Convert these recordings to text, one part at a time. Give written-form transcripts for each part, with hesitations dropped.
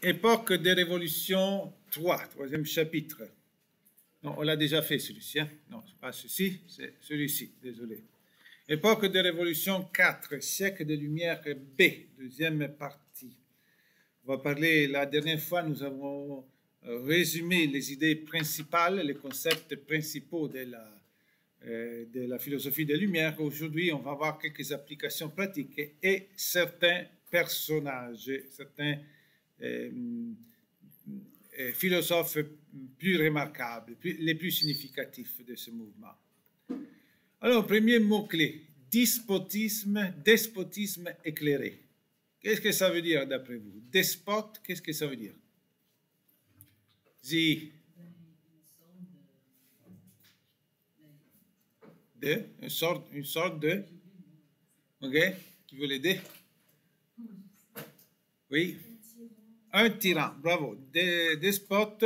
Époque des révolutions 3, troisième chapitre. Non, on l'a déjà fait celui-ci. Hein? Non, ce n'est pas ceci, c'est celui-ci, désolé. Époque des révolutions 4, siècle des Lumières B, deuxième partie. On va parler, la dernière fois, nous avons résumé les idées principales, les concepts principaux de la philosophie des Lumières. Aujourd'hui, on va voir quelques applications pratiques et certains personnages, certains philosophes plus remarquables, les plus significatifs de ce mouvement. Alors, premier mot-clé, despotisme éclairé. Qu'est-ce que ça veut dire d'après vous? Despote, qu'est-ce que ça veut dire? Une sorte de... Ok, qui veut l'aider? Oui. Un tyran, bravo. Despote,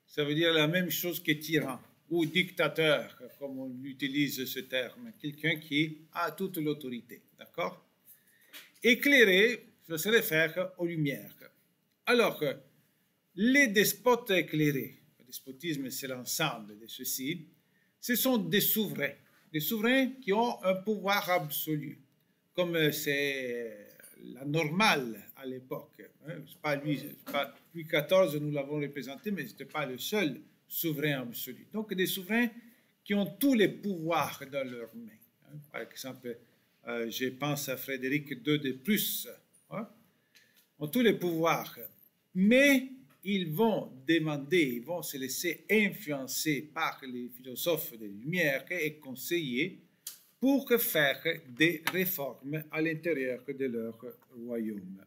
ça veut dire la même chose que tyran ou dictateur, comme on utilise ce terme. Quelqu'un qui a toute l'autorité, d'accord? Éclairé, ça se réfère aux lumières. Alors, les despotes éclairés, le despotisme c'est l'ensemble de ceux-ci, ce sont des souverains qui ont un pouvoir absolu, comme c'est la normale à l'époque. Pas Louis XIV, nous l'avons représenté, mais ce n'était pas le seul souverain absolu. Donc, des souverains qui ont tous les pouvoirs dans leurs mains. Par exemple, je pense à Frédéric II de Prusse, ont tous les pouvoirs, mais ils vont demander, ils vont se laisser influencer par les philosophes des Lumières et conseiller pour faire des réformes à l'intérieur de leur royaume.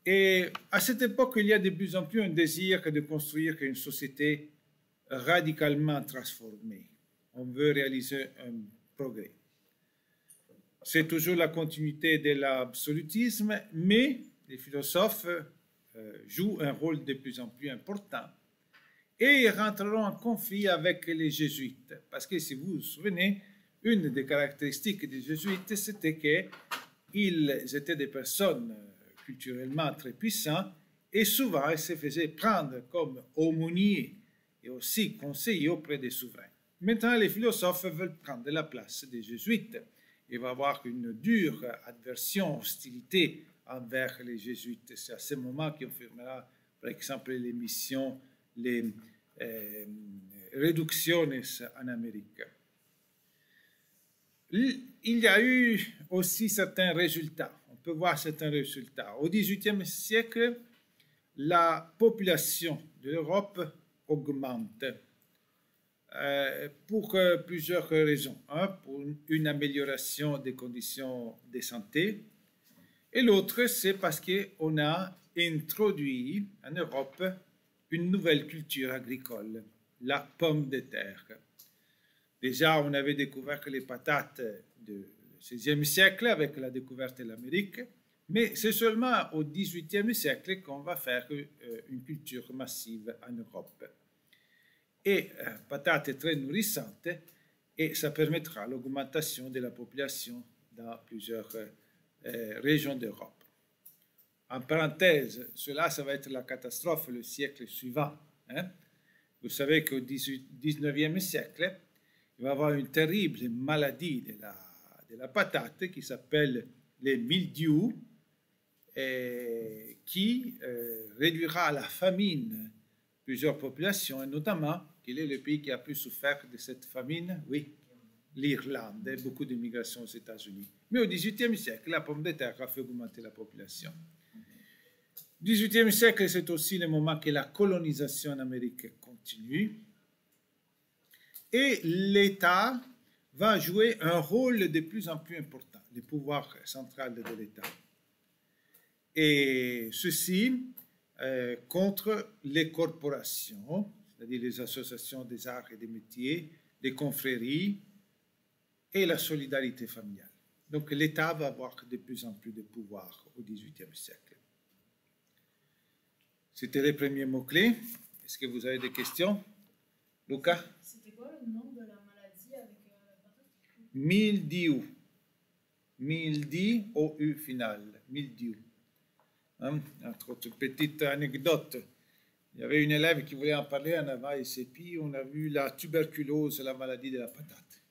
Et à cette époque, il y a de plus en plus un désir de construire une société radicalement transformée. On veut réaliser un progrès. C'est toujours la continuité de l'absolutisme, mais les philosophes jouent un rôle de plus en plus important et ils rentreront en conflit avec les jésuites. Parce que si vous vous souvenez, une des caractéristiques des jésuites, c'était qu'ils étaient des personnes culturellement très puissantes et souvent ils se faisaient prendre comme aumôniers et aussi conseillers auprès des souverains. Maintenant, les philosophes veulent prendre la place des jésuites. Il va y avoir une dure aversion, hostilité envers les jésuites. C'est à ce moment qu'on fermera, par exemple, les missions, les réductionnes en Amérique. Il y a eu aussi certains résultats. On peut voir certains résultats. Au XVIIIe siècle, la population de l'Europe augmente pour plusieurs raisons. Un, pour une amélioration des conditions de santé. Et l'autre, c'est parce qu'on a introduit en Europe une nouvelle culture agricole, la pomme de terre. Déjà, on avait découvert que les patates du XVIe siècle avec la découverte de l'Amérique, mais c'est seulement au XVIIIe siècle qu'on va faire une culture massive en Europe. Et patate très nourrissante, et ça permettra l'augmentation de la population dans plusieurs régions d'Europe. En parenthèse, cela, ça va être la catastrophe le siècle suivant. Hein? Vous savez qu'au XIXe siècle, il va y avoir une terrible maladie de la patate qui s'appelle les mildiou et qui réduira à la famine plusieurs populations, et notamment, quel est le pays qui a plus souffert de cette famine? Oui, l'Irlande, et beaucoup d'immigration aux États-Unis. Mais au XVIIIe siècle, la pomme de terre a fait augmenter la population. Au XVIIIe siècle, c'est aussi le moment que la colonisation en Amérique continue. Et l'État va jouer un rôle de plus en plus important, le pouvoir central de l'État. Et ceci contre les corporations, c'est-à-dire les associations des arts et des métiers, les confréries et la solidarité familiale. Donc l'État va avoir de plus en plus de pouvoir au XVIIIe siècle. C'était les premiers mots-clés. Est-ce que vous avez des questions? Luca? C'était quoi le nom de la maladie avec la patate? Mildiou. Mildi, O-U final. Mildiou. Hein? Entre autres, petite anecdote. Il y avait une élève qui voulait en parler en avant et puis on a vu la tuberculose, la maladie de la patate.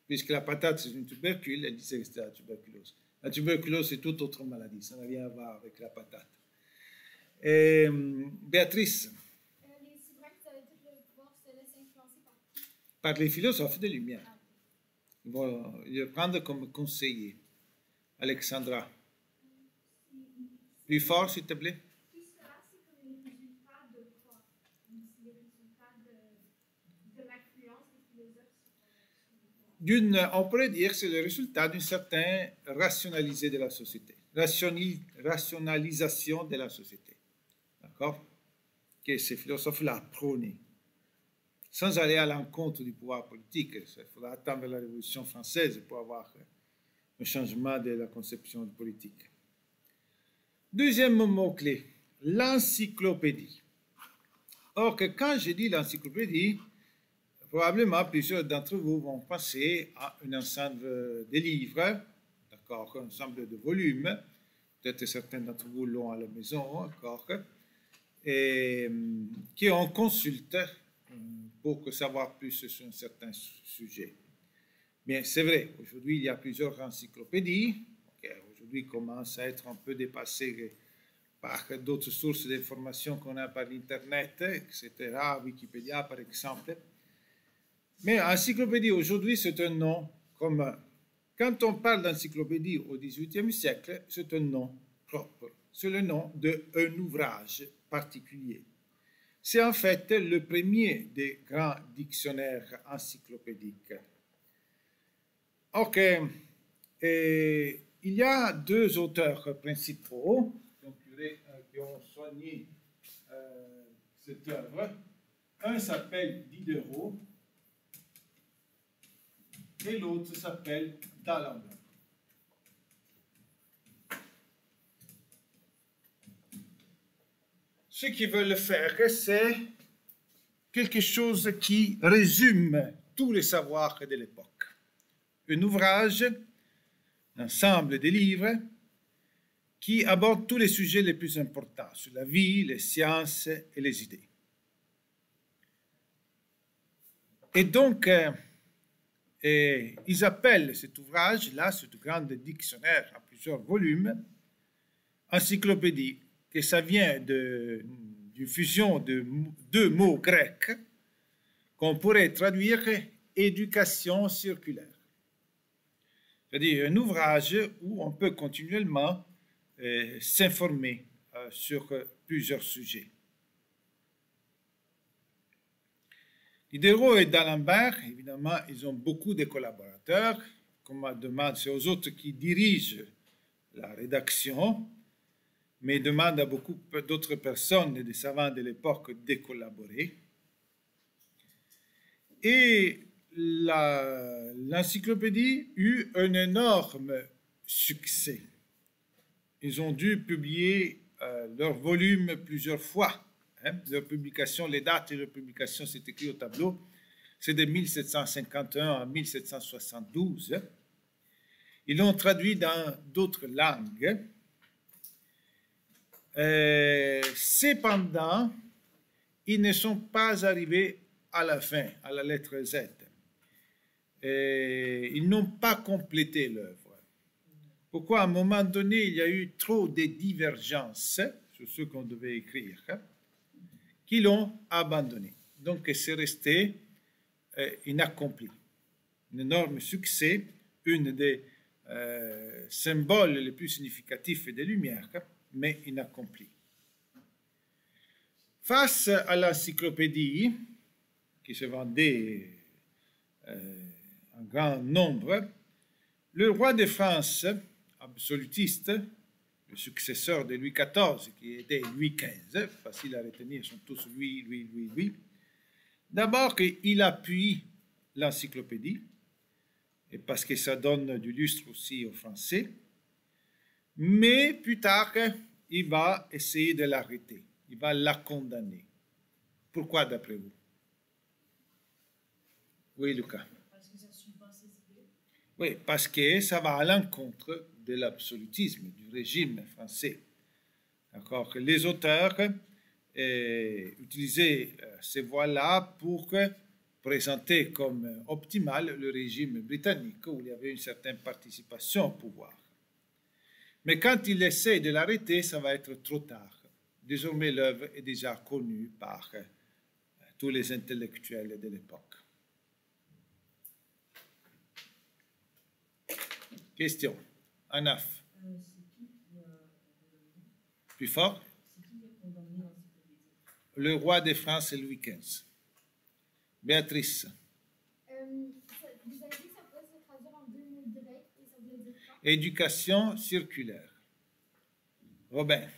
Puisque la patate, c'est une tubercule, elle disait que c'était la tuberculose. La tuberculose, c'est toute autre maladie, ça n'a rien à voir avec la patate. Et, Béatrice. Les souverains qui avaient tout le pouvoir se laissent influencer par qui? Par les philosophes de lumière. Ils vont le prendre comme conseiller. Alexandra. Plus fort, s'il te plaît. Tout cela, c'est comme les résultats de quoi? Les résultats de l'influence des philosophes On pourrait dire que c'est le résultat d'une certaine rationalisation de la société. Rationalisation de la société. D'accord? Que ces philosophes-là prônaient. Sans aller à l'encontre du pouvoir politique. Il faudra attendre la Révolution française pour avoir un changement de la conception politique. Deuxième mot-clé, l'encyclopédie. Or, que quand je dis l'encyclopédie, probablement plusieurs d'entre vous vont penser à un ensemble de livres, d'accord, un ensemble de volumes, peut-être certains d'entre vous l'ont à la maison encore, et qu'on consulte pour savoir plus sur un certain sujet. Bien, c'est vrai, aujourd'hui, il y a plusieurs encyclopédies, qui aujourd'hui commencent à être un peu dépassées par d'autres sources d'informations qu'on a par Internet, etc., Wikipédia, par exemple. Mais encyclopédie, aujourd'hui, c'est un nom commun. Quand on parle d'encyclopédie au XVIIIe siècle, c'est un nom propre. C'est le nom d'un ouvrage particulier. C'est en fait le premier des grands dictionnaires encyclopédiques. Ok. Et il y a deux auteurs principaux qui ont soigné cette œuvre. Un s'appelle Diderot et l'autre s'appelle D'Alembert. Ce qu'ils veulent faire, c'est quelque chose qui résume tous les savoirs de l'époque. Un ouvrage, un ensemble de livres qui aborde tous les sujets les plus importants sur la vie, les sciences et les idées. Et donc, ils appellent cet ouvrage-là, ce grand dictionnaire à plusieurs volumes, encyclopédie, que ça vient d'une fusion de deux mots grecs qu'on pourrait traduire éducation circulaire. C'est-à-dire un ouvrage où on peut continuellement s'informer sur plusieurs sujets. Diderot et D'Alembert, évidemment, ils ont beaucoup de collaborateurs. Comme on demande, c'est aux autres qui dirigent la rédaction, mais demande à beaucoup d'autres personnes, des savants de l'époque, de collaborer. Et l'encyclopédie eut un énorme succès. Ils ont dû publier leur volume plusieurs fois. Leur publication, les dates de leur publication, c'est écrit au tableau, c'est de 1751 à 1772. Ils l'ont traduit dans d'autres langues. Cependant, ils ne sont pas arrivés à la fin, à la lettre Z. Ils n'ont pas complété l'œuvre. Pourquoi à un moment donné, il y a eu trop de divergences sur ce qu'on devait écrire, qui l'ont abandonné. Donc, c'est resté inaccompli. Un énorme succès, une des symboles les plus significatifs des Lumières, mais inaccompli. Face à l'encyclopédie, qui se vendait en grand nombre, le roi de France, absolutiste, le successeur de Louis XIV, qui était Louis XV, facile à retenir, ils sont tous Louis. D'abord, il appuie l'encyclopédie, et parce que ça donne du lustre aussi aux Français, mais plus tard, il va essayer de l'arrêter, il va la condamner. Pourquoi, d'après vous? Oui, Lucas. Parce que ça ne suit pas ses idées. Oui, parce que ça va à l'encontre de l'absolutisme du régime français. D'accord? Les auteurs utilisaient ces voies-là pour présenter comme optimal le régime britannique où il y avait une certaine participation au pouvoir. Mais quand il essaie de l'arrêter, ça va être trop tard. Désormais, l'œuvre est déjà connue par tous les intellectuels de l'époque. Question. Anaf. Plus fort. Le roi de France est Louis XV. Béatrice. Vous avez dit que ça pouvait se traduire en deux mots grecs et ça voulait dire quoi? Éducation circulaire. Robin.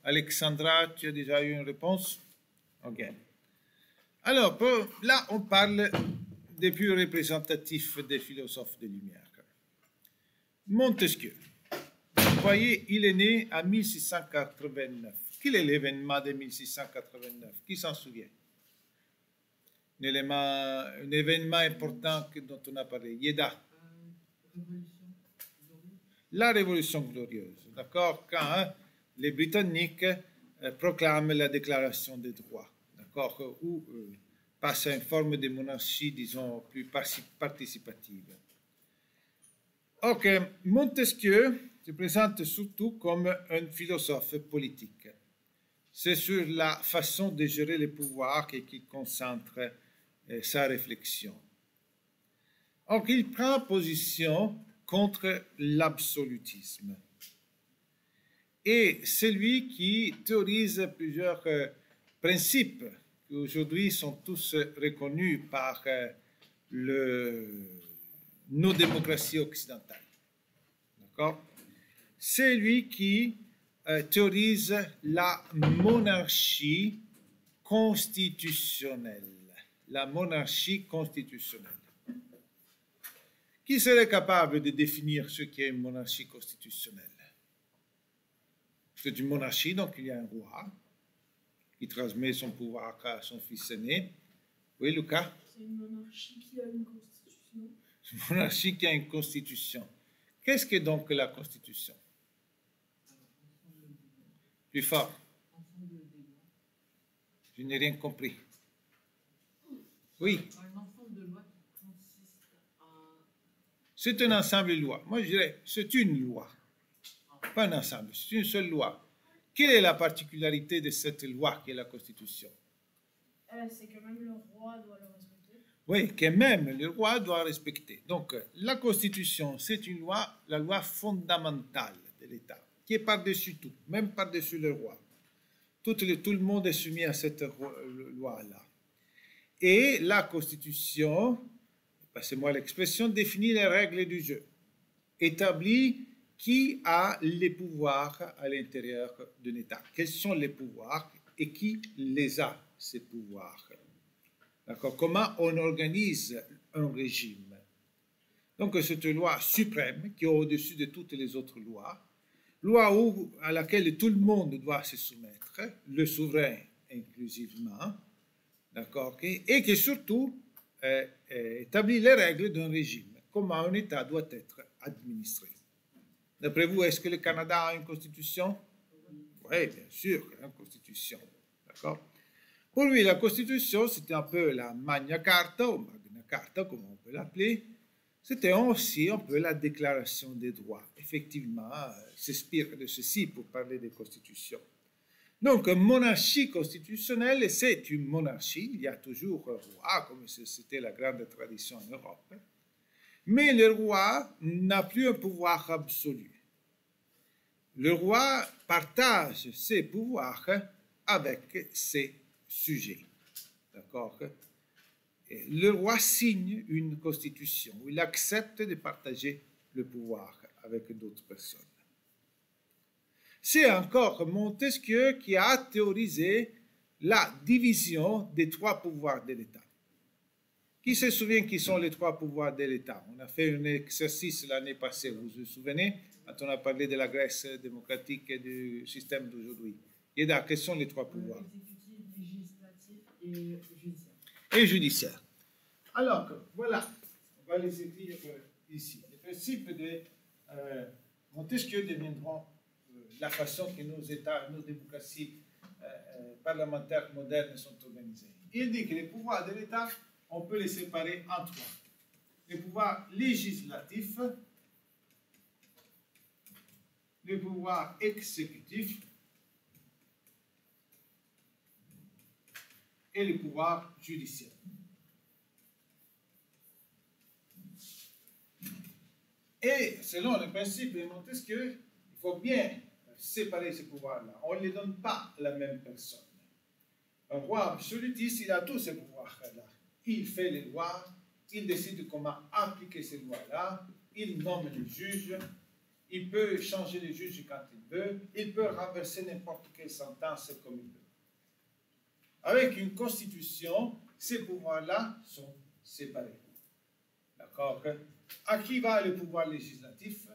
Alexandra, tu as déjà eu une réponse? Ok. Alors, là, on parle des plus représentatifs des philosophes des Lumières. Montesquieu. Vous voyez, il est né en 1689. Quel est l'événement de 1689? Qui s'en souvient? Un événement important dont on a parlé. Yeda. La Révolution glorieuse. D'accord? Quand les Britanniques proclament la Déclaration des droits. D'accord? Ou passent à une forme de monarchie, disons, plus participative. Ok, Montesquieu se présente surtout comme un philosophe politique. C'est sur la façon de gérer les pouvoirs qu'il concentre sa réflexion. Donc, il prend position contre l'absolutisme. Et c'est lui qui théorise plusieurs principes qui aujourd'hui sont tous reconnus par nos démocraties occidentales. D'accord? C'est lui qui théorise la monarchie constitutionnelle. La monarchie constitutionnelle. Qui serait capable de définir ce qu'est une monarchie constitutionnelle? C'est une monarchie, donc il y a un roi qui transmet son pouvoir à son fils aîné. Oui, Lucas? C'est une monarchie qui a une constitution. C'est une monarchie qui a une constitution. Qu'est-ce que donc la constitution? Plus fort. Je n'ai rien compris. Oui. Un ensemble de lois qui consiste à... C'est un ensemble de lois. Moi, je dirais, c'est une loi. Pas un ensemble, c'est une seule loi. Quelle est la particularité de cette loi qui est la Constitution? C'est que même le roi doit le respecter. Oui, que même le roi doit respecter. Donc, la Constitution, c'est une loi, la loi fondamentale de l'État, qui est par-dessus tout, même par-dessus le roi. Tout le monde est soumis à cette loi-là. Et la Constitution, passez-moi l'expression, définit les règles du jeu, établit qui a les pouvoirs à l'intérieur d'un État. Quels sont les pouvoirs et qui les a, ces pouvoirs? D'accord? Comment on organise un régime? Donc, cette loi suprême qui est au-dessus de toutes les autres lois, loi à laquelle tout le monde doit se soumettre, le souverain inclusivement, d'accord? Et qui surtout établit les règles d'un régime, comment un État doit être administré. D'après vous, est-ce que le Canada a une constitution? Oui, bien sûr, il a une constitution. D'accord? Pour lui, la constitution, c'était un peu la Magna Carta, ou Magna Carta, comme on peut l'appeler. C'était aussi un peu la déclaration des droits. Effectivement, s'inspire de ceci pour parler des constitutions. Donc, une monarchie constitutionnelle, c'est une monarchie. Il y a toujours un roi, comme c'était la grande tradition en Europe. Mais le roi n'a plus un pouvoir absolu. Le roi partage ses pouvoirs avec ses sujets. D'accord? Le roi signe une constitution où il accepte de partager le pouvoir avec d'autres personnes. C'est encore Montesquieu qui a théorisé la division des trois pouvoirs de l'État. Qui se souvient qui sont les trois pouvoirs de l'État? On a fait un exercice l'année passée, vous vous souvenez, quand on a parlé de la Grèce démocratique et du système d'aujourd'hui. Yeda, quels sont les trois pouvoirs? Exécutif, législatif et judiciaire. Et judiciaire. Alors, voilà, va les écrire ici. Les principes de Montesquieu deviendront la façon que nos États, nos démocraties parlementaires modernes sont organisées. Il dit que les pouvoirs de l'État, on peut les séparer en trois. Le pouvoir législatif, le pouvoir exécutif et le pouvoir judiciaire. Et selon le principe de Montesquieu, il faut bien séparer ces pouvoirs-là. On ne les donne pas à la même personne. Un roi absolutiste, il a tous ces pouvoirs-là. Il fait les lois, il décide comment appliquer ces lois-là, il nomme les juges, il peut changer les juges quand il veut, il peut renverser n'importe quelle sentence comme il veut. Avec une constitution, ces pouvoirs-là sont séparés. D'accord? À qui va le pouvoir législatif?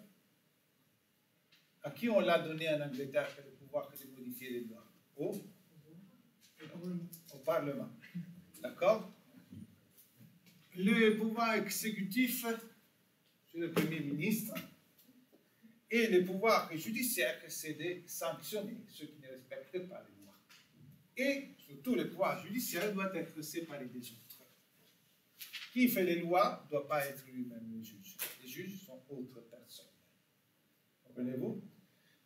À qui on l'a donné en Angleterre le pouvoir de modifier les lois? Au Parlement. D'accord? Le pouvoir exécutif, c'est le Premier ministre. Et le pouvoir judiciaire, c'est de sanctionner ceux qui ne respectent pas les lois. Et surtout, le pouvoir judiciaire doit être séparé des autres. Qui fait les lois ne doit pas être lui-même le juge. Les juges sont autres personnes. Comprenez-vous?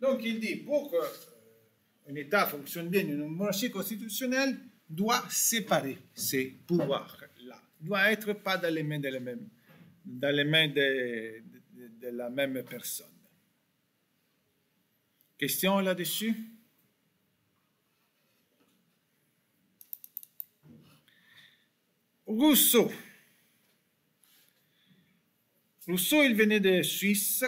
Donc, il dit, pour qu'un État fonctionne bien, une monarchie constitutionnelle doit séparer ces pouvoirs-là. Ne doit être pas dans les mains de la même personne. Question là-dessus? Rousseau. Rousseau, il venait de Suisse.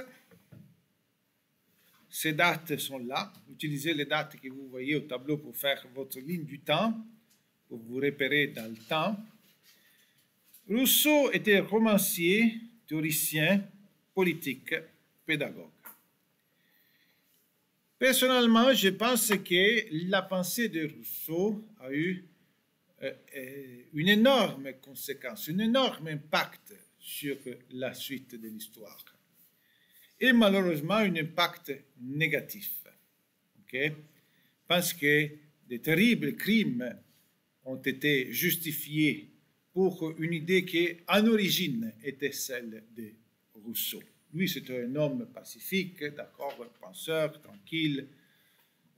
Ces dates sont là. Utilisez les dates que vous voyez au tableau pour faire votre ligne du temps, pour vous repérer dans le temps. Rousseau était romancier, théoricien, politique, pédagogue. Personnellement, je pense que la pensée de Rousseau a eu une énorme conséquence, un énorme impact sur la suite de l'histoire. Et malheureusement, un impact négatif. Okay? Parce que de terribles crimes ont été justifiés pour une idée qui, en origine, était celle de Rousseau. Lui, c'était un homme pacifique, d'accord, un penseur, tranquille,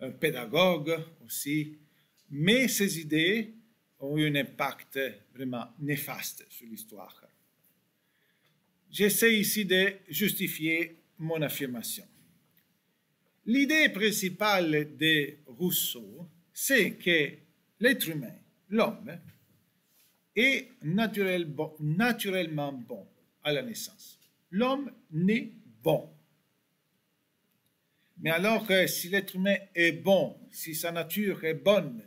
un pédagogue aussi. Mais ces idées ont eu un impact vraiment néfaste sur l'histoire. J'essaie ici de justifier mon affirmation. L'idée principale de Rousseau, c'est que l'être humain, l'homme, est naturellement bon à la naissance. L'homme naît bon. Mais alors que si l'être humain est bon, si sa nature est bonne,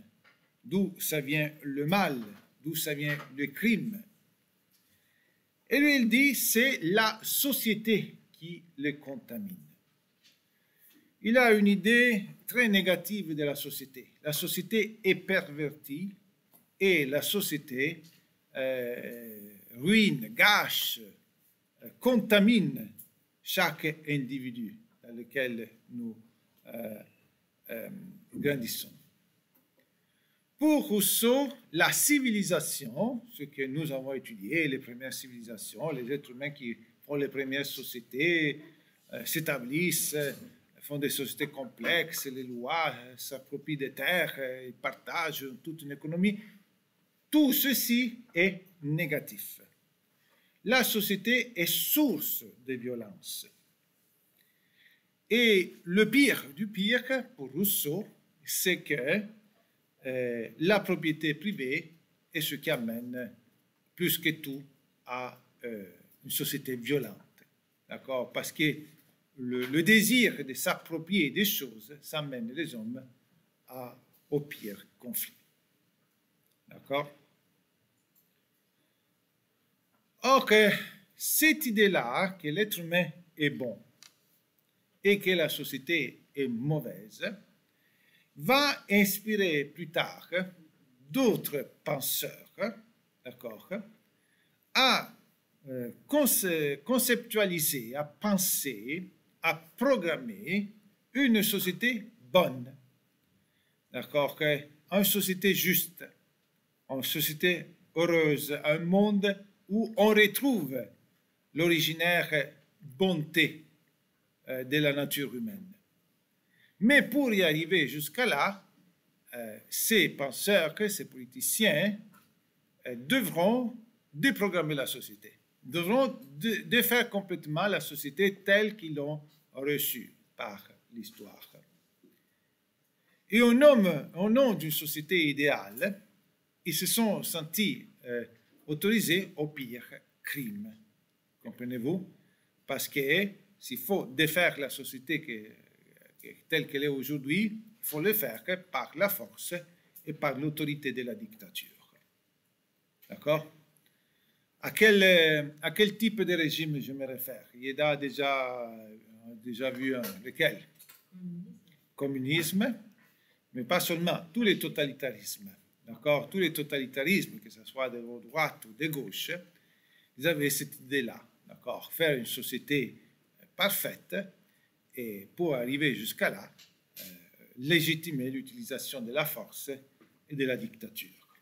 d'où ça vient le mal, d'où ça vient le crime? Et lui, il dit, c'est la société qui le contamine. Il a une idée très négative de la société. La société est pervertie et la société ruine, gâche, contamine chaque individu dans lequel nous grandissons. Pour Rousseau, la civilisation, ce que nous avons étudié, les premières civilisations, les êtres humains qui font les premières sociétés, s'établissent, font des sociétés complexes, les lois s'approprient des terres, ils partagent toute une économie, tout ceci est négatif. La société est source de violence. Et le pire du pire, pour Rousseau, c'est que la propriété privée est ce qui amène plus que tout à une société violente. D'accord? Parce que le désir de s'approprier des choses, ça amène les hommes au pire conflit. D'accord? Or, cette idée-là, que l'être humain est bon et que la société est mauvaise, va inspirer plus tard d'autres penseurs, d'accord, à conceptualiser, à penser, à programmer une société bonne. D'accord? Une société juste, une société heureuse, un monde où on retrouve l'originaire bonté de la nature humaine. Mais pour y arriver jusqu'à là, ces penseurs, ces politiciens devront déprogrammer la société, devront défaire complètement la société telle qu'ils l'ont reçue par l'histoire. Et au nom d'une société idéale, ils se sont sentis autorisés au pire crime. Comprenez-vous? Parce que s'il faut défaire la société telle qu'elle est aujourd'hui, il faut le faire par la force et par l'autorité de la dictature. D'accord? À quel type de régime je me réfère? Il a déjà vu un. Lequel? Communisme, mais pas seulement, tous les totalitarismes. D'accord? Tous les totalitarismes, que ce soit de droite ou de gauche, ils avaient cette idée-là. D'accord? Faire une société parfaite et pour arriver jusqu'à là, légitimer l'utilisation de la force et de la dictature.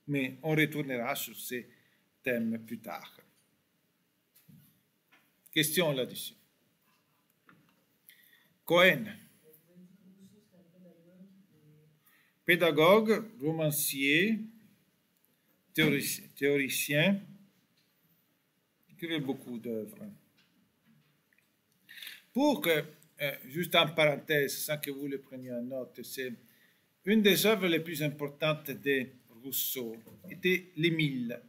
Mais on retournera sur ces thèmes plus tard. Question là-dessus. Cohen. Pédagogue, romancier, théoricien, écrivait beaucoup d'œuvres. Pour que, juste en parenthèse, sans que vous le preniez en note, c'est une des œuvres les plus importantes de Rousseau, était l'Émile.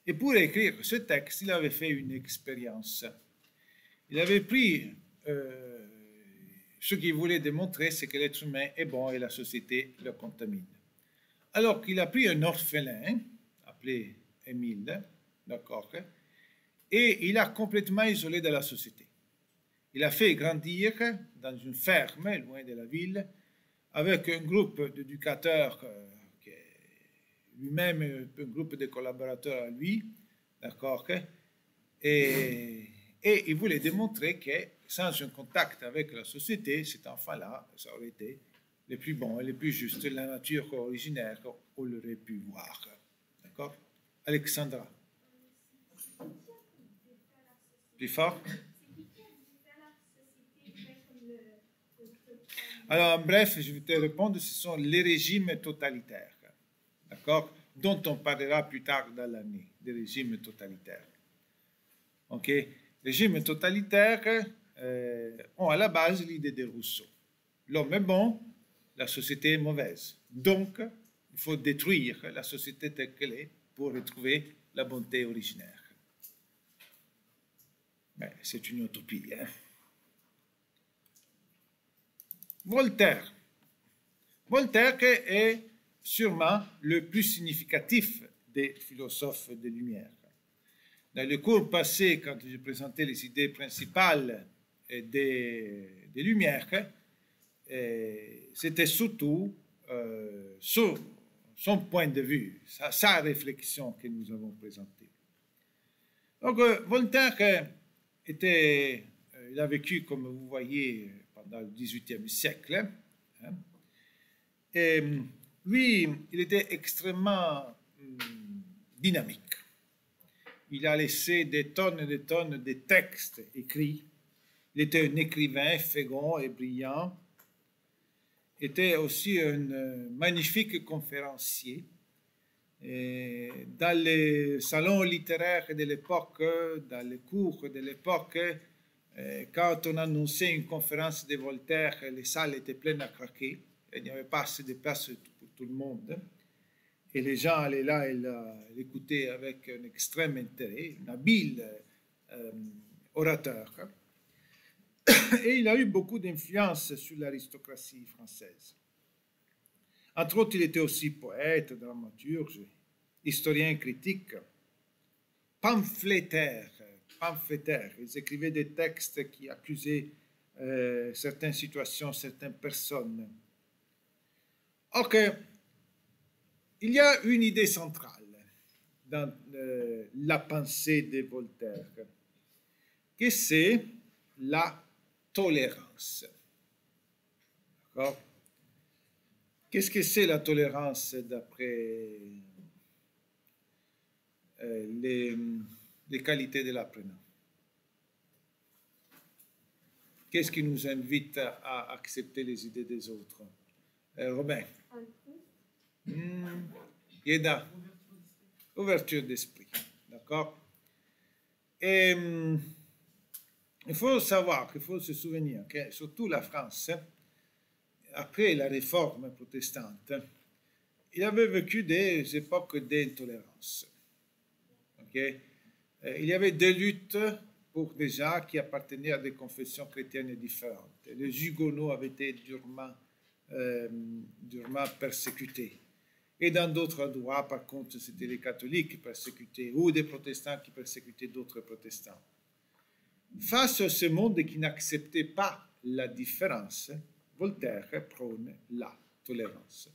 Et pour écrire ce texte, il avait fait une expérience. Il avait pris ce qu'il voulait démontrer, c'est que l'être humain est bon et la société le contamine. Alors qu'il a pris un orphelin, appelé Émile, d'accord, et il l'a complètement isolé de la société. Il a fait grandir dans une ferme, loin de la ville, avec un groupe d'éducateurs, lui-même un groupe de collaborateurs à lui, d'accord, et il voulait démontrer que sans un contact avec la société, cet enfant-là, ça aurait été le plus bon et le plus juste, la nature originaire qu'on l'aurait pu voir. D'accord? Alexandra. Plus fort? Alors, en bref, je vais te répondre, ce sont les régimes totalitaires, d'accord, dont on parlera plus tard dans l'année, des régimes totalitaires. Ok? Les régimes totalitaires ont à la base l'idée de Rousseau. L'homme est bon, la société est mauvaise. Donc, il faut détruire la société telle qu'elle est pour retrouver la bonté originaire. Mais c'est une utopie, hein? Voltaire. Voltaire est sûrement le plus significatif des philosophes des Lumières. Dans le cours passé, quand je présentais les idées principales des Lumières, c'était surtout sur son point de vue, sa réflexion que nous avons présentée. Donc, Voltaire il a vécu, comme vous voyez, pendant le XVIIIe siècle. Hein, et lui, il était extrêmement dynamique. Il a laissé des tonnes et des tonnes de textes écrits. Il était un écrivain fécond et brillant. Il était aussi un magnifique conférencier. Et dans les salons littéraires de l'époque, dans les cours de l'époque, quand on annonçait une conférence de Voltaire, les salles étaient pleines à craquer. Il n'y avait pas assez de place pour tout le monde. Et les gens allaient là et l'écoutaient avec un extrême intérêt, un habile orateur. Et il a eu beaucoup d'influence sur l'aristocratie française. Entre autres, il était aussi poète, dramaturge, historien critique, pamphlétaire. Ils écrivaient des textes qui accusaient certaines situations, certaines personnes. Ok, il y a une idée centrale dans la pensée de Voltaire, que c'est la tolérance. D'accord? Qu'est-ce que c'est la tolérance d'après les qualités de l'apprenant? Qu'est-ce qui nous invite à accepter les idées des autres? Robin? Yeda? Ouverture d'esprit. D'accord? Et il faut savoir, il faut se souvenir que surtout la France, après la réforme protestante, il avait vécu des époques d'intolérance. Okay? Il y avait des luttes pour des gens qui appartenaient à des confessions chrétiennes différentes. Les Huguenots avaient été durement persécutés. Et dans d'autres endroits, par contre, c'était les catholiques persécutés ou des protestants qui persécutaient d'autres protestants. Face à ce monde qui n'acceptait pas la différence, Voltaire prône la tolérance.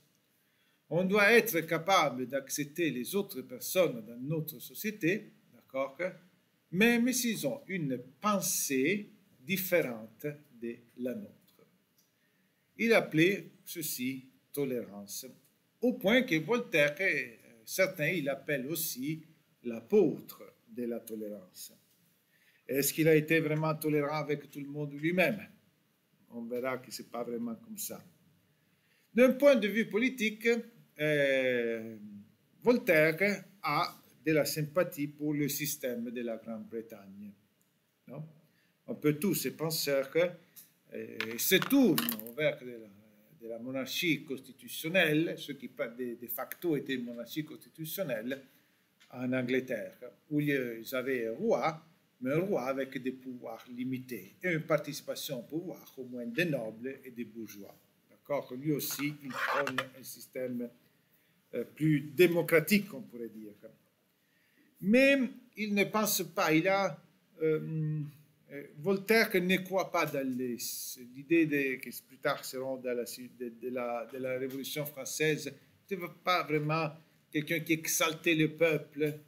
On doit être capable d'accepter les autres personnes dans notre société, d'accord, même s'ils ont une pensée différente de la nôtre. Il appelait ceci tolérance, au point que Voltaire, certains, il appelle aussi l'apôtre de la tolérance. Est-ce qu'il a été vraiment tolérant avec tout le monde lui-même? On verra que ce n'est pas vraiment comme ça. D'un point de vue politique, Voltaire a de la sympathie pour le système de la Grande-Bretagne. Un peu tous ces penseurs se tournent vers de la monarchie constitutionnelle, ce qui de facto était une monarchie constitutionnelle en Angleterre, où ils avaient un roi, mais un roi avec des pouvoirs limités et une participation au pouvoir au moins des nobles et des bourgeois. D'accord? Lui aussi, il prône un système plus démocratique, on pourrait dire. Mais il ne pense pas, Voltaire ne croit pas dans l'idée que plus tard seront dans de la Révolution française. Ce n'est pas vraiment quelqu'un qui exaltait le peuple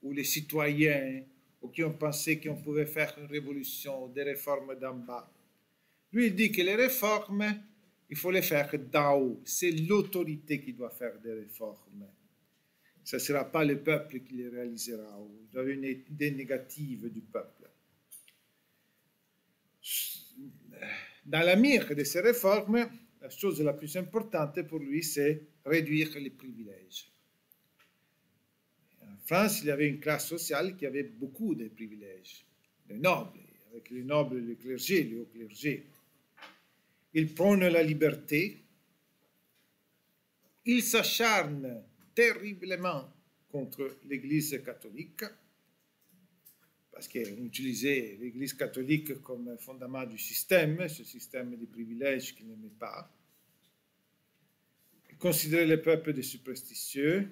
ou les citoyens, ou qui ont pensé qu'on pouvait faire une révolution, des réformes d'en bas. Lui, il dit que les réformes, il faut les faire d'en haut. C'est l'autorité qui doit faire des réformes. Ce ne sera pas le peuple qui les réalisera. Il doit y avoir une idée négative du peuple. Dans la mire de ces réformes, la chose la plus importante pour lui, c'est réduire les privilèges. En France, il y avait une classe sociale qui avait beaucoup de privilèges. Les nobles, avec les nobles, le clergé, le haut clergé. Il prône la liberté. Il s'acharne terriblement contre l'Église catholique, parce qu'on utilisait l'Église catholique comme fondement du système, ce système de privilèges qu'il n'aimait pas. Il considérait le peuple des superstitieux.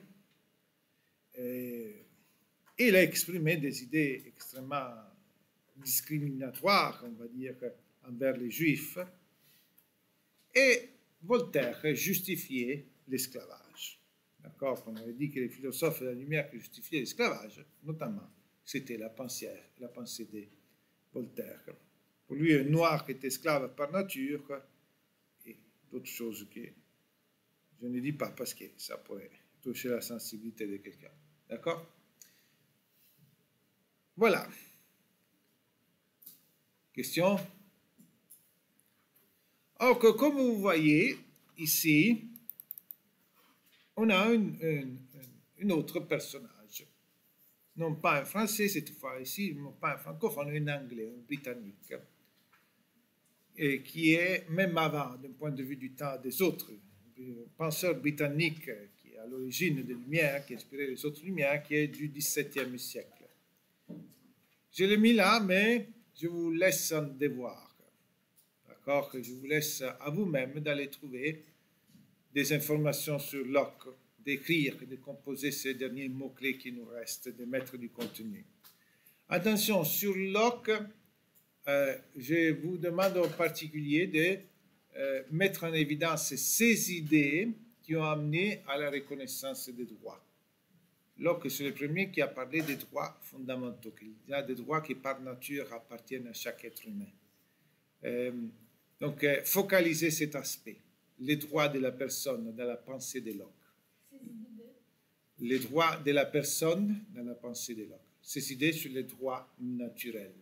Il a exprimé des idées extrêmement discriminatoires, on va dire, envers les Juifs. Et Voltaire justifiait l'esclavage. D'accord? On avait dit que les philosophes de la lumière qui justifiaient l'esclavage, notamment, c'était la pensée de Voltaire. Pour lui, un noir qui est esclave par nature, et d'autres choses que je ne dis pas parce que ça pourrait toucher la sensibilité de quelqu'un. D'accord? Voilà. Question? Alors que, comme vous voyez ici, on a un autre personnage. Non pas un français cette fois ici, non pas un francophone, un anglais, un britannique, et qui est, même avant, d'un point de vue du temps des autres, un penseur britannique qui est à l'origine des Lumières, qui a inspiré les autres Lumières, qui est du XVIIe siècle. Je l'ai mis là, mais je vous laisse en devoir. D'accord? Je vous laisse à vous-même d'aller trouver des informations sur Locke, d'écrire, de composer ces derniers mots-clés qui nous restent, de mettre du contenu. Attention, sur Locke, je vous demande en particulier de mettre en évidence ces idées qui ont amené à la reconnaissance des droits. Locke, c'est le premier qui a parlé des droits fondamentaux, qu'il y a des droits qui par nature appartiennent à chaque être humain. Donc, focaliser cet aspect, les droits de la personne dans la pensée de Locke. Les droits de la personne dans la pensée de Locke. Ces idées sur les droits naturels.